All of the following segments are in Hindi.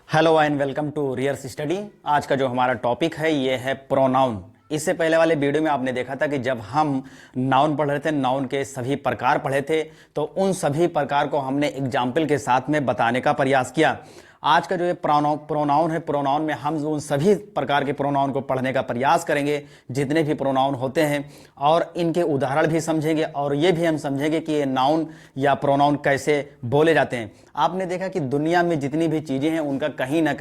हेलो एंड वेलकम टू रियर्स स्टडी। आज का जो हमारा टॉपिक है ये है प्रोनाउन। इससे पहले वाले वीडियो में आपने देखा था कि जब हम नाउन पढ़ रहे थे, नाउन के सभी प्रकार पढ़े थे, तो उन सभी प्रकार को हमने एग्जाम्पल के साथ में बताने का प्रयास किया। आज का जो ये प्रोनाउन है, प्रोनाउन में हम उन सभी प्रकार के प्रोनाउन को पढ़ने का प्रयास करेंगे जितने भी प्रोनाउन होते हैं, और इनके उदाहरण भी समझेंगे और ये भी हम समझेंगे कि ये नाउन या प्रोनाउन कैसे बोले जाते हैं। आपने देखा कि दुनिया में जितनी भी चीज़ें हैं उनका कहीं ना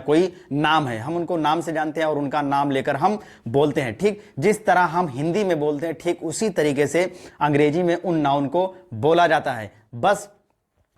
कोई नाम है। हम उनको नाम से जानते हैं और उनका नाम लेकर हम बोलते हैं। ठीक जिस तरह हम हिंदी में बोलते हैं, ठीक उसी तरीके से अंग्रेजी में उन नाउन को बोला जाता है। बस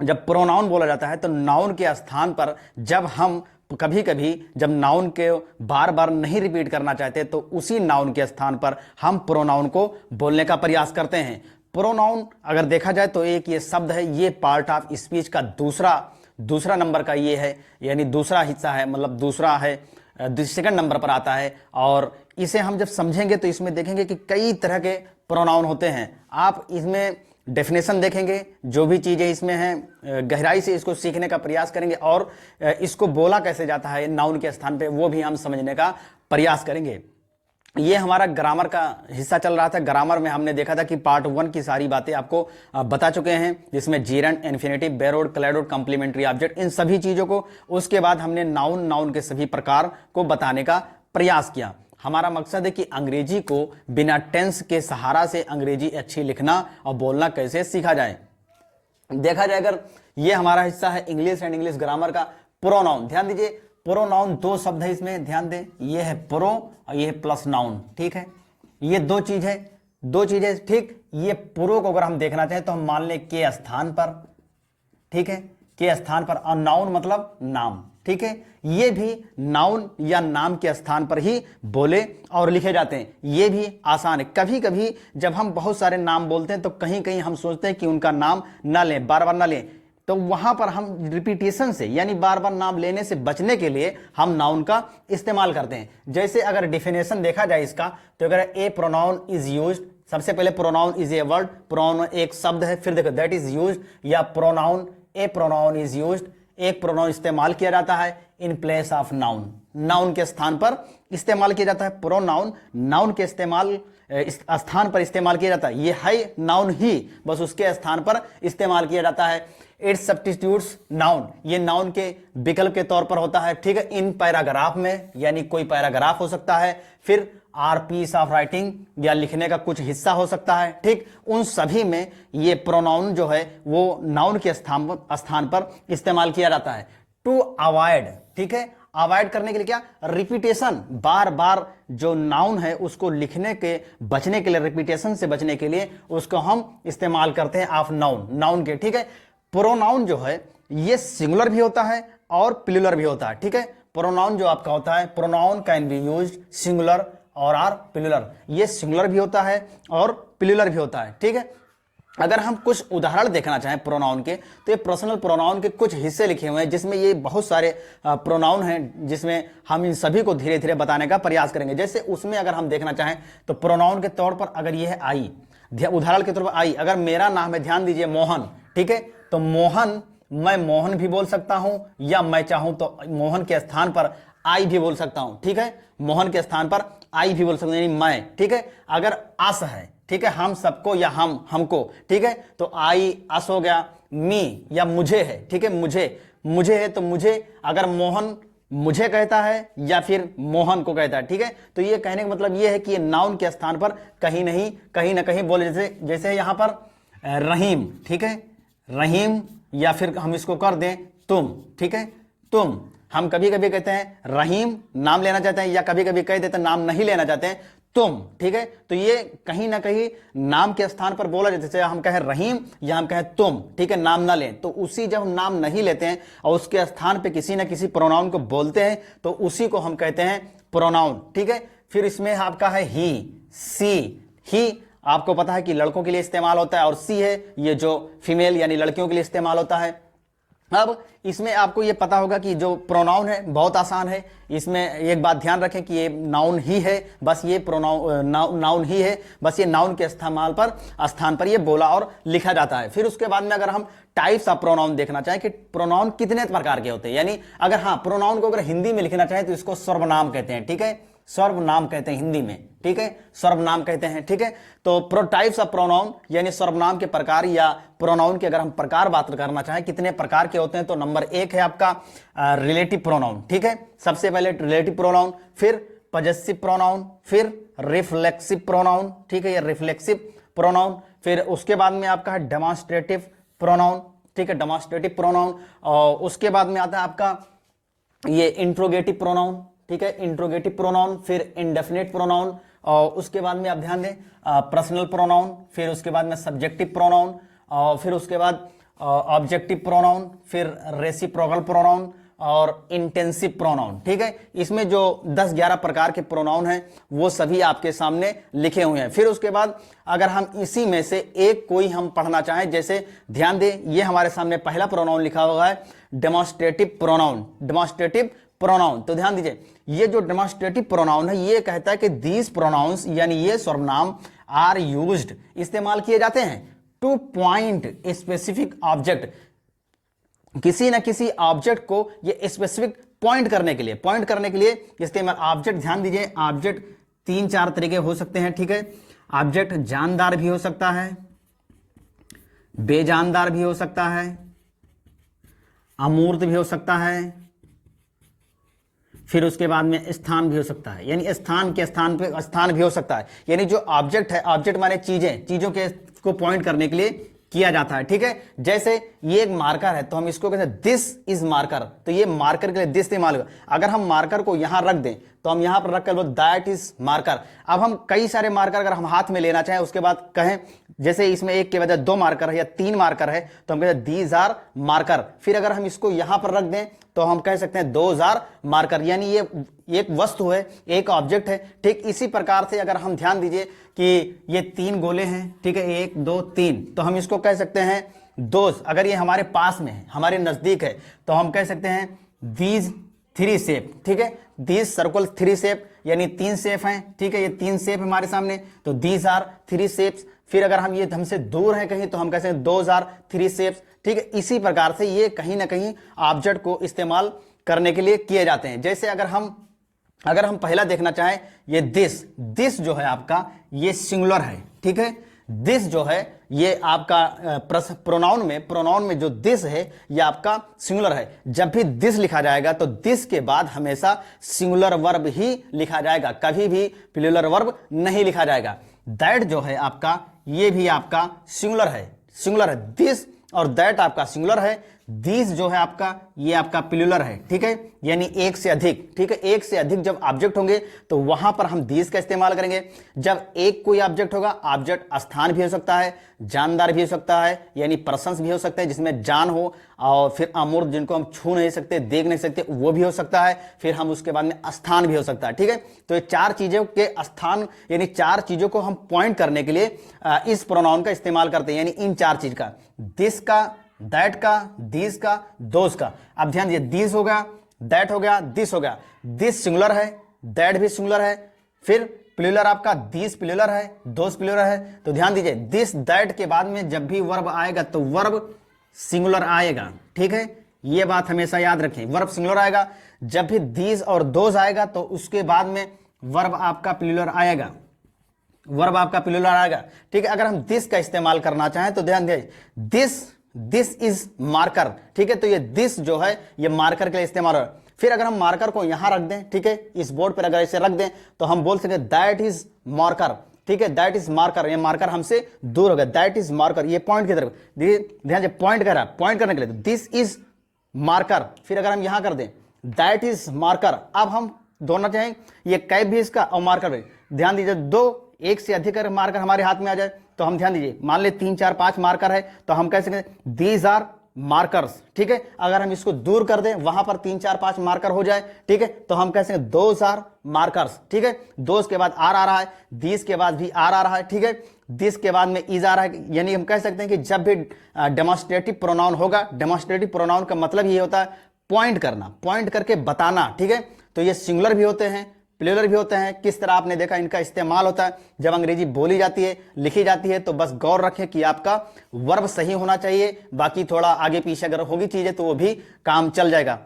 जब प्रोनाउन बोला जाता है तो नाउन के स्थान पर जब हम कभी कभी जब नाउन के बार बार नहीं रिपीट करना चाहते तो उसी नाउन के स्थान पर हम प्रोनाउन को बोलने का प्रयास करते हैं। प्रोनाउन अगर देखा जाए तो एक ये शब्द है, ये पार्ट ऑफ स्पीच का दूसरा नंबर का ये है, यानी दूसरा हिस्सा है, मतलब दूसरा है, सेकंड नंबर पर आता है। और इसे हम जब समझेंगे तो इसमें देखेंगे कि कई तरह के प्रोनाउन होते हैं। आप इसमें डेफिनेशन देखेंगे, जो भी चीज़ें इसमें हैं गहराई से इसको सीखने का प्रयास करेंगे और इसको बोला कैसे जाता है नाउन के स्थान पे वो भी हम समझने का प्रयास करेंगे। ये हमारा ग्रामर का हिस्सा चल रहा था। ग्रामर में हमने देखा था कि पार्ट 1 की सारी बातें आपको बता चुके हैं, जिसमें जीरंड, इन्फिनेटिव, बेरोड, क्लैडोड, कॉम्प्लीमेंट्री ऑब्जेक्ट, इन सभी चीज़ों को। उसके बाद हमने नाउन के सभी प्रकार को बताने का प्रयास किया। हमारा मकसद है कि अंग्रेजी को बिना टेंस के सहारा से अंग्रेजी अच्छी लिखना और बोलना कैसे सीखा जाए। देखा जाए अगर ये हमारा हिस्सा है इंग्लिश एंड इंग्लिश ग्रामर का प्रोनाउन। ध्यान दीजिए, प्रोनाउन दो शब्द है इसमें, ध्यान दें, ये है प्रो और ये है प्लस नाउन। ठीक है, ये दो चीजें। ठीक, ये प्रो को अगर हम देखना चाहें तो हम मान लें के स्थान पर, ठीक है, के स्थान पर, और नाउन मतलब नाम। ठीक है, ये भी नाउन या नाम के स्थान पर ही बोले और लिखे जाते हैं। ये भी आसान है। कभी कभी जब हम बहुत सारे नाम बोलते हैं तो कहीं कहीं हम सोचते हैं कि उनका नाम ना लें, बार बार ना लें, तो वहां पर हम रिपीटेशन से यानी बार बार नाम लेने से बचने के लिए हम नाउन का इस्तेमाल करते हैं। जैसे अगर डिफिनेशन देखा जाए इसका, तो अगर ए प्रोनाउन इज यूज्ड, सबसे पहले pronoun is a word, pronoun एक शब्द है, फिर देखो दैट इज यूज्ड, या pronoun A pronoun is used, एक प्रोनाउन इस्तेमाल किया जाता है in place of noun, noun के स्थान पर इस्तेमाल किया जाता है। प्रोनाउन नाउन के स्थान पर इस्तेमाल किया जाता है। ये है नाउन ही, बस उसके स्थान पर इस्तेमाल किया जाता है। इट सब्स्टिट्यूट्स नाउन, ये नाउन के विकल्प के तौर पर होता है। ठीक है, इन पैराग्राफ में, यानी कोई पैराग्राफ हो सकता है, फिर आर पीस ऑफ राइटिंग या लिखने का कुछ हिस्सा हो सकता है। ठीक, उन सभी में ये प्रोनाउन जो है वो नाउन के स्थान पर इस्तेमाल किया जाता है। टू अवॉइड, ठीक है, अवॉइड करने के लिए क्या, रिपीटेशन, बार बार जो नाउन है उसको लिखने के बचने के लिए, रिपीटेशन से बचने के लिए उसको हम इस्तेमाल करते हैं ऑफ नाउन के। ठीक है, प्रोनाउन जो है ये सिंगुलर भी होता है और प्लूरल भी होता है। ठीक है, प्रोनाउन जो आपका होता है, pronoun can be used singular और आर प्लूरल, ये सिंगुलर भी होता है और प्लूरल भी होता है। ठीक है, अगर हम कुछ उदाहरण देखना चाहें प्रोनाउन के, तो ये पर्सनल प्रोनाउन के कुछ हिस्से लिखे हुए हैं जिसमें ये बहुत सारे प्रोनाउन हैं, जिसमें हम इन सभी को धीरे धीरे बताने का प्रयास करेंगे। जैसे उसमें अगर हम देखना चाहें तो प्रोनाउन के तौर पर अगर ये है आई, उदाहरण के तौर पर आई, अगर मेरा नाम है, ध्यान दीजिए, मोहन, ठीक है, तो मोहन, मैं मोहन भी बोल सकता हूं, या मैं चाहूं तो मोहन के स्थान पर आई भी बोल सकता हूं। ठीक है, मोहन के स्थान पर आई भी बोल सकता हूं, यानी मैं। ठीक है, अगर अस है, ठीक है, हम सबको या हमको, ठीक है, तो आई अस हो गया। मी या मुझे है, ठीक है, मुझे है, तो मुझे, अगर मोहन मुझे कहता है या फिर मोहन को कहता है, ठीक है, तो ये कहने का मतलब ये है कि ये नाउन के स्थान पर कहीं ना कहीं बोले। जैसे यहां पर रहीम, ठीक है, रहीम, या फिर हम इसको कर दें तुम, ठीक है, तुम, हम कभी कभी कहते हैं रहीम, नाम लेना चाहते हैं, या कभी कभी कह देते हैं नाम नहीं लेना चाहते हैं, तुम। ठीक है, तो ये कहीं ना कहीं नाम के स्थान पर बोला जाता है। जैसे हम कहें रहीम या हम कहें तुम, ठीक है, नाम ना लें, तो उसी जब हम नाम नहीं लेते हैं और उसके स्थान पे किसी ना किसी प्रोनाउन को बोलते हैं तो उसी को हम कहते हैं प्रोनाउन। ठीक है, फिर इसमें आपका है ही, सी, ही आपको पता है कि लड़कों के लिए इस्तेमाल होता है, और सी है ये जो फीमेल यानी लड़कियों के लिए इस्तेमाल होता है। अब इसमें आपको ये पता होगा कि जो प्रोनाउन है बहुत आसान है। इसमें एक बात ध्यान रखें कि ये नाउन ही है, बस ये प्रोनाउन नाउन ही है, बस ये नाउन के स्थान पर ये बोला और लिखा जाता है। फिर उसके बाद में अगर हम टाइप्स ऑफ प्रोनाउन देखना चाहें कि प्रोनाउन कितने प्रकार के होते हैं, यानी अगर हाँ प्रोनाउन को अगर हिंदी में लिखना चाहें तो इसको सर्वनाम कहते हैं, ठीक है, सर्वनाम कहते हैं हिंदी में, ठीक है, सर्वनाम कहते हैं, ठीक है। तो टाइप्स ऑफ प्रोनाउन यानी सर्वनाम के प्रकार या प्रोनाउन के अगर हम प्रकार बात करना चाहें कितने प्रकार के होते हैं, तो नंबर 1 है आपका रिलेटिव प्रोनाउन, ठीक है, सबसे पहले रिलेटिव प्रोनाउन, फिर पजेसिव प्रोनाउन, फिर रिफ्लेक्सिव प्रोनाउन, ठीक है, ये रिफ्लेक्सिव प्रोनाउन, फिर उसके बाद में आपका है डेमोन्स्ट्रेटिव प्रोनाउन, ठीक है, डेमोन्स्ट्रेटिव प्रोनाउन, और उसके बाद में आता है आपका ये इंट्रोगेटिव प्रोनाउन, ठीक है, इंट्रोगेटिव प्रोनाउन, फिर इंडेफिनिट प्रोनाउन, और उसके बाद में आप ध्यान दें पर्सनल प्रोनाउन, फिर उसके बाद में सब्जेक्टिव प्रोनाउन, और फिर उसके बाद ऑब्जेक्टिव प्रोनाउन, फिर रेसिप्रोकल प्रोनाउन और इंटेंसिव प्रोनाउन, ठीक है। इसमें जो 10-11 प्रकार के प्रोनाउन हैं वो सभी आपके सामने लिखे हुए हैं। फिर उसके बाद अगर हम इसी में से एक कोई हम पढ़ना चाहें, जैसे ध्यान दें ये हमारे सामने पहला प्रोनाउन लिखा हुआ है डेमोन्स्ट्रेटिव प्रोनाउन, डेमोन्स्ट्रेटिव प्रोनाउन। तो ध्यान दीजिए ये जो डेमोन्स्ट्रेटिव प्रोनाउन है ये कहता है कि दीज प्रोनाउंस यानी ये सर्वनाम आर यूज्ड इस्तेमाल किए जाते हैं two point a specific object, किसी ना किसी ऑब्जेक्ट को ये स्पेसिफिक पॉइंट करने के लिए इस्तेमाल। ऑब्जेक्ट ध्यान दीजिए ऑब्जेक्ट 3-4 तरीके हो सकते हैं, ठीक है। ऑब्जेक्ट जानदार भी हो सकता है, बेजानदार भी हो सकता है, अमूर्त भी हो सकता है, फिर उसके बाद में स्थान भी हो सकता है, यानी स्थान के स्थान पे स्थान भी हो सकता है। यानी जो ऑब्जेक्ट है, ऑब्जेक्ट माने चीजों के को पॉइंट करने के लिए किया जाता है, ठीक है। जैसे ये एक मार्कर है तो हम इसको कहते हैं दिस इज मार्कर, तो ये मार्कर के लिए दिस इस्तेमाल होगा। अगर हम मार्कर को यहां रख दें तो हम यहां पर रख कर बोल दैट इज मार्कर। अब हम कई सारे मार्कर अगर हम हाथ में लेना चाहें उसके बाद कहें जैसे इसमें एक के बजाय 2 मार्कर है या 3 मार्कर है तो हम कहते हैं दीज आर मार्कर। फिर अगर हम इसको यहां पर रख दें तो हम कह सकते हैं दोज आर मार्कर, यानी ये एक वस्तु है, एक ऑब्जेक्ट है। ठीक इसी प्रकार से अगर हम ध्यान दीजिए कि ये 3 गोले हैं, ठीक है, 1 2 3, तो हम इसको कह सकते हैं दोज। अगर ये हमारे पास में है, हमारे नजदीक है, तो हम कह सकते हैं दीज 3 शेप, ठीक है, दीज सर्कल 3 शेप, यानी 3 शेप हैं, ठीक है, ये 3 शेप हमारे सामने, तो दीज आर 3 शेप्स। फिर अगर हम ये हमसे दूर हैं कहीं तो हम कह सकते हैं दोज आर 3 शेप्स, ठीक है। इसी प्रकार से ये कहीं ना कहीं ऑब्जेक्ट को इस्तेमाल करने के लिए किए जाते हैं। जैसे अगर हम पहला देखना चाहें, ये दिस जो है आपका ये सिंगुलर है, ठीक है। दिस जो है ये आपका प्रोनाउन में जो दिस है ये आपका सिंगुलर है। जब भी दिस लिखा जाएगा तो दिस के बाद हमेशा सिंगुलर वर्ब ही लिखा जाएगा, कभी भी प्लूरल वर्ब नहीं लिखा जाएगा। दैट जो है आपका ये भी आपका सिंगुलर है, दिस और दैट आपका सिंगुलर है। दिस जो है आपका ये आपका प्लूरल है, ठीक है, यानी एक से अधिक, ठीक है, एक से अधिक जब ऑब्जेक्ट होंगे तो वहां पर हम दिस का इस्तेमाल करेंगे। जब एक कोई ऑब्जेक्ट होगा, ऑब्जेक्ट स्थान भी हो सकता है, जानदार भी हो सकता है, यानी पर्सन्स भी हो सकते हैं जिसमें जान हो, और फिर अमूर्त जिनको हम छू नहीं सकते, देख नहीं सकते, वो भी हो सकता है। फिर हम उसके बाद में स्थान भी हो सकता है, ठीक है। तो ये 4 चीजों के स्थान यानी 4 चीजों को हम पॉइंट करने के लिए इस प्रोनाउन का इस्तेमाल करते हैं, यानी इन 4 चीज का, दिस का, दैट का, दिस का, दोस का। अब ध्यान दीजिए दिस हो गया, दैट हो गया, दिस हो गया। दिस सिंगुलर है, दैट भी सिंगुलर है, फिर प्लूरल आपका दिस प्लूरल है, दोस प्लूरल है। तो ध्यान दीजिए दिस दैट के बाद में जब भी वर्ब आएगा तो वर्ब सिंगुलर आएगा, ठीक है, ये बात हमेशा याद रखें, वर्ब सिंगुलर आएगा। जब भी दिस और दोस आएगा तो उसके बाद में वर्ब आपका प्लूरल आएगा, ठीक है। अगर हम दिस का इस्तेमाल करना चाहें तो ध्यान दीजिए दिस इज मार्कर, ठीक है, तो ये दिस जो है ये मार्कर के लिए इस्तेमाल हो। फिर अगर हम मार्कर को यहां रख दें, ठीक है, इस बोर्ड पर अगर इसे रख दें तो हम बोल सकते हैं दैट इज मार्कर, ठीक है, दैट इज मार्कर, ये मार्कर हमसे दूर हो गया, दैट इज मार्कर, ये पॉइंट की तरफ ध्यान से पॉइंट कर रहा है, पॉइंट करने के लिए दिस इज मार्कर। फिर अगर हम यहां कर दें दैट इज मार्कर, अब हम दोनों चाहें ये कैप भी इसका और मार्कर भी, ध्यान दीजिए 2 एक से अधिक मार्कर हमारे हाथ में आ जाए तो हम ध्यान दीजिए मान ले 3 4 5 मार्कर है तो हम कह सकते हैं दीज आर मार्कर्स, ठीक है। अगर हम इसको दूर कर दें, वहां पर 3 4 5 मार्कर हो जाए, ठीक है, तो हम कह सकते हैं दोज आर मार्कर्स, ठीक है। दोज के बाद आर आ रहा है, दीस के बाद भी आर आ रहा है, ठीक है। दिस के बाद में इज आ रहा है, यानी हम कह सकते हैं कि जब भी डेमोस्ट्रेटिव प्रोनाउन होगा, डेमोस्ट्रेटिव प्रोनाउन का मतलब ये होता है पॉइंट करना, पॉइंट करके बताना, ठीक है। तो ये सिंगुलर भी होते हैं, प्लूरल भी होते हैं। किस तरह आपने देखा इनका इस्तेमाल होता है जब अंग्रेजी बोली जाती है, लिखी जाती है। तो बस गौर रखें कि आपका वर्ब सही होना चाहिए, बाकी थोड़ा आगे पीछे अगर होगी चीजें तो वो भी काम चल जाएगा।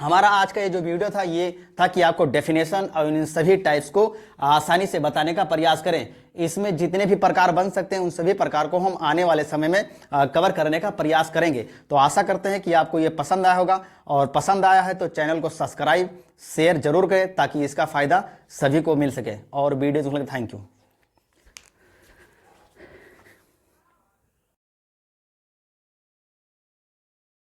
हमारा आज का ये जो वीडियो था ये था कि आपको डेफिनेशन और इन सभी टाइप्स को आसानी से बताने का प्रयास करें। इसमें जितने भी प्रकार बन सकते हैं उन सभी प्रकार को हम आने वाले समय में कवर करने का प्रयास करेंगे। तो आशा करते हैं कि आपको ये पसंद आया होगा, और पसंद आया है तो चैनल को सब्सक्राइब शेयर जरूर करें ताकि इसका फायदा सभी को मिल सके। और वीडियो देखने के लिए थैंक यू।